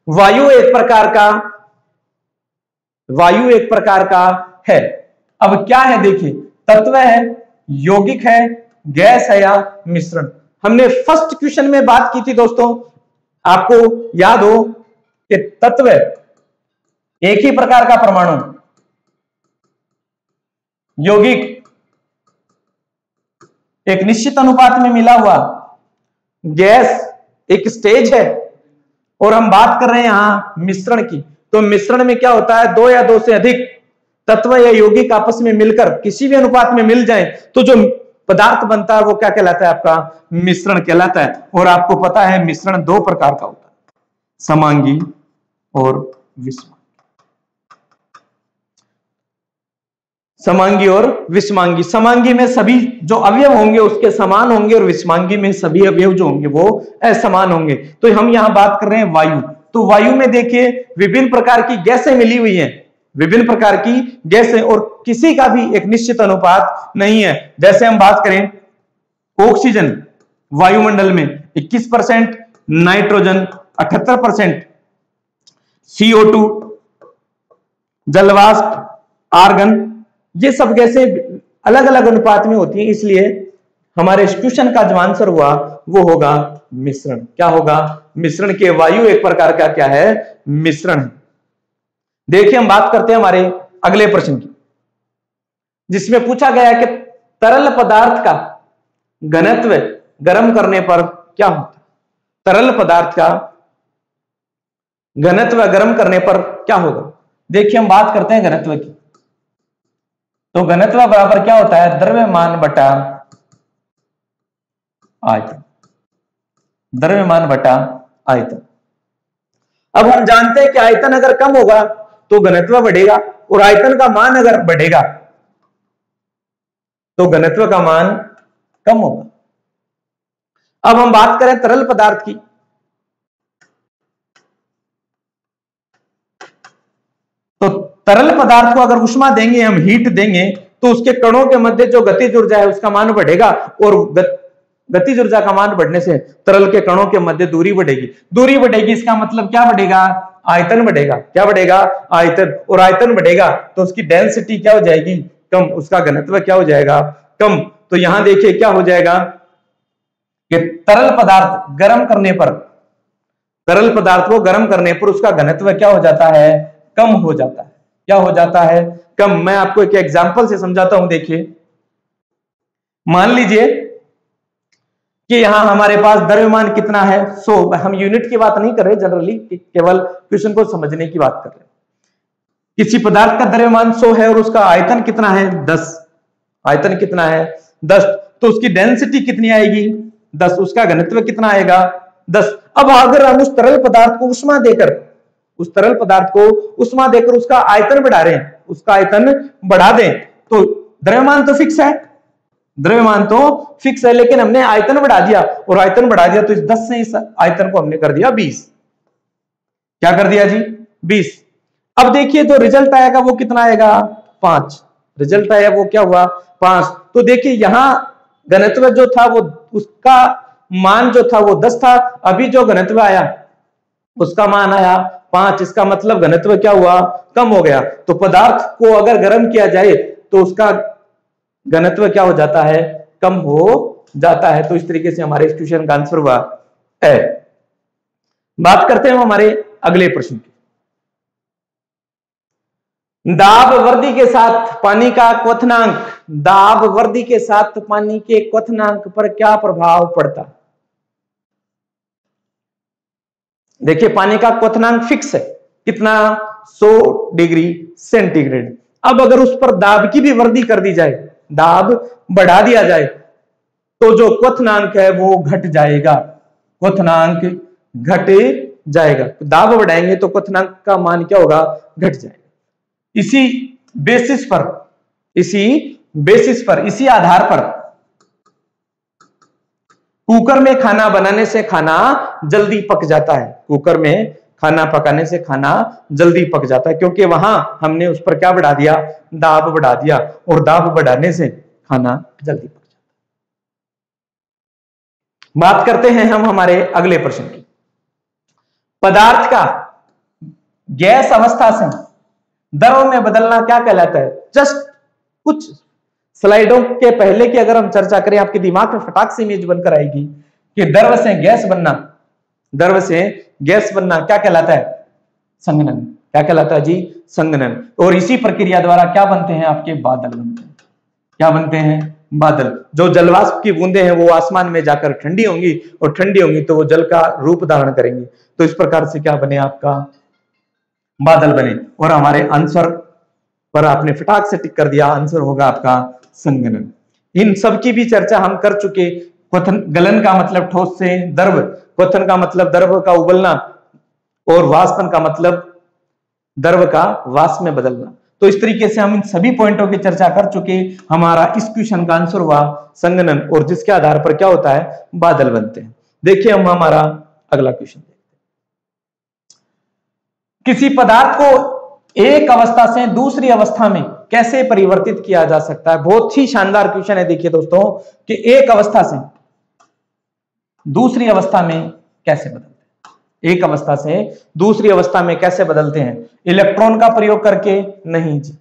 S1: वायु एक प्रकार का है। अब क्या है देखिए, तत्व है, यौगिक है, गैस है या मिश्रण। हमने फर्स्ट क्वेश्चन में बात की थी दोस्तों, आपको याद हो कि तत्व एक ही प्रकार का परमाणु, यौगिक एक निश्चित अनुपात में मिला हुआ, गैस एक स्टेज है, और हम बात कर रहे हैं यहां मिश्रण की। तो मिश्रण में क्या होता है, दो या दो से अधिक तत्व या यौगिक आपस में मिलकर किसी भी अनुपात में मिल जाए तो जो पदार्थ बनता है वो क्या कहलाता है, आपका मिश्रण कहलाता है। और आपको पता है मिश्रण दो प्रकार का होता है, समांगी और विषमांगी। समांगी और विषमांगी, समांगी में सभी जो अवयव होंगे उसके समान होंगे और विषमांगी में सभी अवयव जो होंगे वो असमान होंगे। तो हम यहां बात कर रहे हैं वायु। तो वायु में देखिए विभिन्न प्रकार की गैसें मिली हुई हैं, विभिन्न प्रकार की गैसें, और किसी का भी एक निश्चित अनुपात नहीं है। जैसे हम बात करें ऑक्सीजन वायुमंडल में 21%, नाइट्रोजन 78%, CO2, जलवाष्प, आर्गन, ये सब गैसें अलग अलग अनुपात में होती हैं। इसलिए हमारे इस क्वेश्चन का जो आंसर हुआ वो होगा मिश्रण। क्या होगा, मिश्रण। के वायु एक प्रकार का क्या है, मिश्रण है। देखिए हम बात करते हैं हमारे अगले प्रश्न की, जिसमें पूछा गया है कि तरल पदार्थ का घनत्व गर्म करने पर क्या होता है। तरल पदार्थ का घनत्व गर्म करने पर क्या होगा। देखिए हम बात करते हैं घनत्व की, तो घनत्व बराबर क्या होता है, द्रव्यमान बटा आयतन, द्रव्यमान बटा आयतन। अब हम जानते हैं कि आयतन अगर कम होगा तो घनत्व बढ़ेगा, और आयतन का मान अगर बढ़ेगा तो घनत्व का मान कम होगा। अब हम बात करें तरल पदार्थ की, तो तरल पदार्थ को अगर उष्मा देंगे, हम हीट देंगे, तो उसके कणों के मध्य जो गतिज ऊर्जा है उसका मान बढ़ेगा, और गतिज ऊर्जा का मान बढ़ने से तरल के कणों के मध्य दूरी बढ़ेगी, दूरी बढ़ेगी, इसका मतलब क्या बढ़ेगा, आयतन बढ़ेगा। क्या बढ़ेगा, आयतन। और आयतन बढ़ेगा तो उसकी डेंसिटी क्या हो जाएगी, कम, उसका घनत्व क्या हो जाएगा, कम। तो यहां देखिए क्या हो जाएगा कि तरल पदार्थ गर्म करने पर, तरल पदार्थ को गर्म करने पर उसका घनत्व क्या हो जाता है, कम हो जाता है। क्या हो जाता है, कम। मैं आपको एक एग्जांपल से समझाता हूं। देखिए मान लीजिए कि यहां हमारे पास द्रव्यमान कितना है, 100। हम यूनिट की बात नहीं कर रहे, जनरली केवल क्वेश्चन को समझने की बात कर रहे हैं। किसी पदार्थ का द्रव्यमान 100 है और उसका आयतन कितना है, 10। आयतन कितना है, 10। तो उसकी डेंसिटी कितनी आएगी, 10। उसका घनत्व कितना आएगा, 10। अब अगर हम उस तरल पदार्थ को उष्मा देकर, उस तरल पदार्थ को उष्मा देकर उसका आयतन बढ़ा रहे हैं, उसका आयतन बढ़ा दें, तो द्रव्यमान तो फिक्स है, द्रव्यमान तो फिक्स है, लेकिन हमने आयतन बढ़ा दिया, और आयतन बढ़ा दिया तो इस 10 से इस आयतन को हमने कर दिया 20। क्या कर दिया जी, 20। अब देखिए जो रिजल्ट आएगा वो कितना आएगा, 5। रिजल्ट आया वो क्या हुआ, 5। तो देखिए यहां घनत्व जो था वो, उसका मान जो था वो 10 था, अभी जो घनत्व आया उसका मान आया 5। इसका मतलब घनत्व क्या हुआ, कम हो गया। तो पदार्थ को अगर गर्म किया जाए तो उसका घनत्व क्या हो जाता है, कम हो जाता है। तो इस तरीके से हमारे इस क्वेश्चन का आंसर हुआ है। बात करते हैं हमारे अगले प्रश्न की। दाब वृद्धि के साथ पानी का क्वथनांक, दाब वृद्धि के साथ पानी के क्वथनांक पर क्या प्रभाव पड़ता है। देखिए पानी का क्वथनांक फिक्स है, कितना, 100 डिग्री सेंटीग्रेड। अब अगर उस पर दाब की भी वृद्धि कर दी जाए, दाब बढ़ा दिया जाए, तो जो क्वथनांक है वो घट जाएगा, क्वथनांक घट जाएगा। दाब बढ़ाएंगे तो क्वथनांक का मान क्या होगा, घट जाएगा। इसी बेसिस पर, इसी आधार पर कुकर में खाना बनाने से खाना जल्दी पक जाता है। कुकर में खाना पकाने से खाना जल्दी पक जाता है, क्योंकि वहां हमने उस पर क्या बढ़ा दिया, दाब बढ़ा दिया, और दाब बढ़ाने से खाना जल्दी पक जाता है। बात करते हैं हम हमारे अगले प्रश्न की। पदार्थ का गैस अवस्था से द्रव में बदलना क्या कहलाता है। जस्ट कुछ स्लाइडों के पहले की अगर हम चर्चा करें, आपके दिमाग में फटाक से इमेज बनकर आएगी कि द्रव से गैस बनना, द्रव से गैस बनना क्या कहलाता है, संघनन। क्या कहलाता है जी, संघनन। और इसी प्रक्रिया द्वारा क्या बनते हैं, आपके बादल बनते हैं। क्या बनते हैं, बादल। जो जलवाष्प की बूंदें हैं वो आसमान में जाकर ठंडी होंगी, और ठंडी होंगी तो वो जल का रूप धारण करेंगे, तो इस प्रकार से क्या बने, आपका बादल बने। और हमारे आंसर पर आपने फटाक से टिक कर दिया, आंसर होगा आपका संघनन। इन सब की भी चर्चा हम कर चुके। क्वथन, गलन का मतलब ठोस से द्रव, क्वथन का मतलब द्रव का उबलना, और वाष्पन का मतलब द्रव का वाष्प में बदलना। तो इस तरीके से हम इन सभी पॉइंटों की चर्चा कर चुके। हमारा इस क्वेश्चन का आंसर हुआ संघनन, और जिसके आधार पर क्या होता है, बादल बनते हैं। देखिए हम हमारा अगला क्वेश्चन देखते हैं। किसी पदार्थ को एक अवस्था से दूसरी अवस्था में कैसे परिवर्तित किया जा सकता है। बहुत ही शानदार क्वेश्चन है। देखिए दोस्तों कि एक अवस्था से दूसरी अवस्था में कैसे बदलते हैं, एक अवस्था से दूसरी अवस्था में कैसे बदलते हैं। इलेक्ट्रॉन का प्रयोग करके नहीं जी,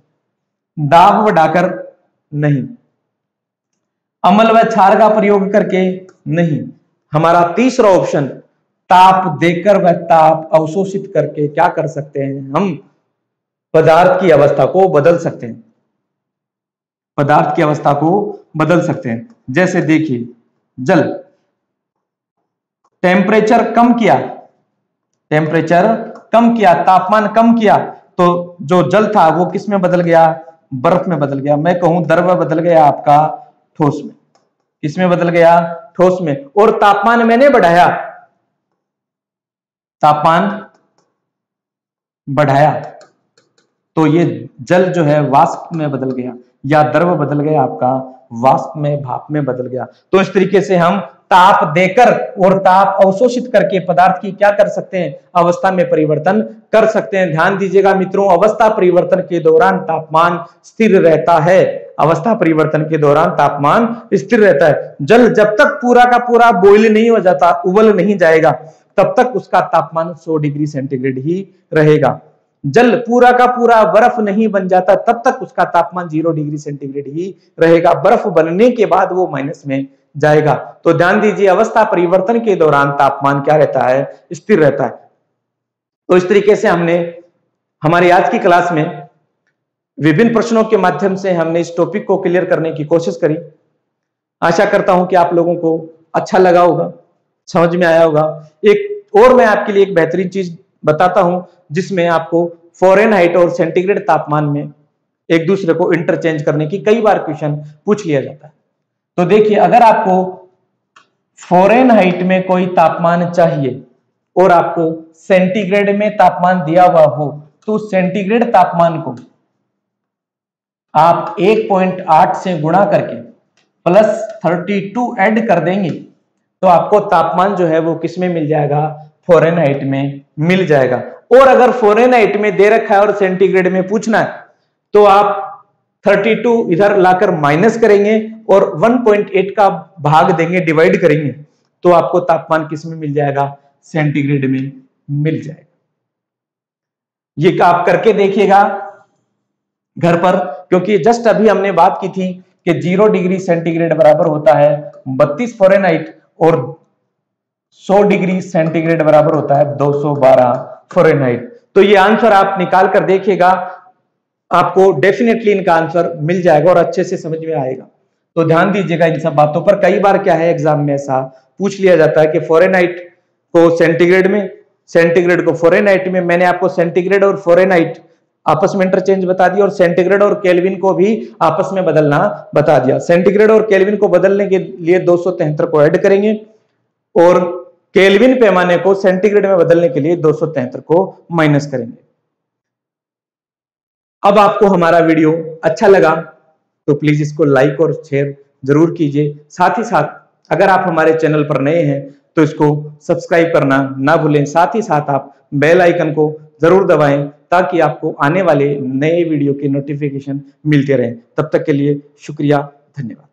S1: दाब बढ़ाकर नहीं, अम्ल व क्षार का प्रयोग करके नहीं। हमारा तीसरा ऑप्शन, ताप देकर व ताप अवशोषित करके क्या कर सकते हैं, हम पदार्थ की अवस्था को बदल सकते हैं, पदार्थ की अवस्था को बदल सकते हैं। जैसे देखिए जल, टेम्परेचर कम किया, टेम्परेचर कम किया, तापमान कम किया, तो जो जल था वो किस में बदल गया, बर्फ में बदल गया। मैं कहूं द्रव बदल गया आपका ठोस में। किस में बदल गया, ठोस में। और तापमान मैंने बढ़ाया, तापमान बढ़ाया तो ये जल जो है वाष्प में बदल गया, या द्रव बदल गया आपका वाष्प में, भाप में बदल गया। तो इस तरीके से हम ताप देकर और ताप अवशोषित करके पदार्थ की क्या कर सकते हैं, अवस्था में परिवर्तन कर सकते हैं। ध्यान दीजिएगा मित्रों, अवस्था परिवर्तन के दौरान तापमान स्थिर रहता है। अवस्था परिवर्तन के दौरान तापमान स्थिर रहता है। जल जब तक पूरा का पूरा बॉयल नहीं हो जाता, उबल नहीं जाएगा, तब तक उसका तापमान 100 डिग्री सेंटीग्रेड ही रहेगा। जल पूरा का पूरा बर्फ नहीं बन जाता, तब तक उसका तापमान 0 डिग्री सेंटीग्रेड ही रहेगा। बर्फ बनने के बाद वो माइनस में जाएगा। तो ध्यान दीजिए, अवस्था परिवर्तन के दौरान तापमान क्या रहता है, स्थिर रहता है। तो इस तरीके से हमने हमारी आज की क्लास में विभिन्न प्रश्नों के माध्यम से हमने इस टॉपिक को क्लियर करने की कोशिश करी। आशा करता हूं कि आप लोगों को अच्छा लगा होगा, समझ में आया होगा। एक और मैं आपके लिए एक बेहतरीन चीज बताता हूं, जिसमें आपको फ़ारेनहाइट और सेंटीग्रेड तापमान में एक दूसरे को इंटरचेंज करने की कई बार क्वेश्चन पूछ लिया जाता है। तो देखिए, अगर आपको फ़ारेनहाइट में कोई तापमान चाहिए और आपको सेंटीग्रेड में तापमान दिया हुआ हो, तो सेंटीग्रेड तापमान को आप 1.8 से गुणा करके प्लस 32 ऐड कर देंगे, तो आपको तापमान जो है वो किसमें मिल जाएगा, फ़ारेनहाइट में मिल जाएगा। और अगर फ़ारेनहाइट में दे रखा है और सेंटीग्रेड में पूछना है, तो आप 32 इधर लाकर माइनस करेंगे और 1.8 का भाग देंगे, डिवाइड करेंगे, तो आपको तापमान किसमें मिल जाएगा, सेंटीग्रेड में मिल जाएगा। ये आप करके देखिएगा घर पर, क्योंकि जस्ट अभी हमने बात की थी कि 0 डिग्री सेंटीग्रेड बराबर होता है 32 फ़ारेनहाइट और 100 डिग्री सेंटीग्रेड बराबर होता है 212 फ़ारेनहाइट। तो ये आंसर आप निकाल कर देखिएगा, आपको डेफिनेटली इनका आंसर मिल जाएगा और अच्छे से समझ में आएगा। तो ध्यान दीजिएगा इन सब बातों पर। कई बार क्या है, एग्जाम में ऐसा पूछ लिया जाता है कि फ़ारेनहाइट को सेंटीग्रेड में, सेंटीग्रेड को फ़ारेनहाइट में। मैंने आपको सेंटीग्रेड और फ़ारेनहाइट आपस में इंटरचेंज बता दिया, और सेंटीग्रेड और केल्विन को भी आपस में बदलना बता दिया। सेंटीग्रेड और केल्विन को बदलने के लिए 273 को ऐड करेंगे और केल्विन पैमाने को सेंटीग्रेड में बदलने के लिए 273 को माइनस करेंगे। अब आपको हमारा वीडियो अच्छा लगा तो प्लीज इसको लाइक और शेयर जरूर कीजिए। साथ ही साथ अगर आप हमारे चैनल पर नए हैं तो इसको सब्सक्राइब करना ना भूलें। साथ ही साथ आप बेल आइकन को जरूर दबाएं, ताकि आपको आने वाले नए वीडियो की नोटिफिकेशन मिलते रहें। तब तक के लिए शुक्रिया, धन्यवाद।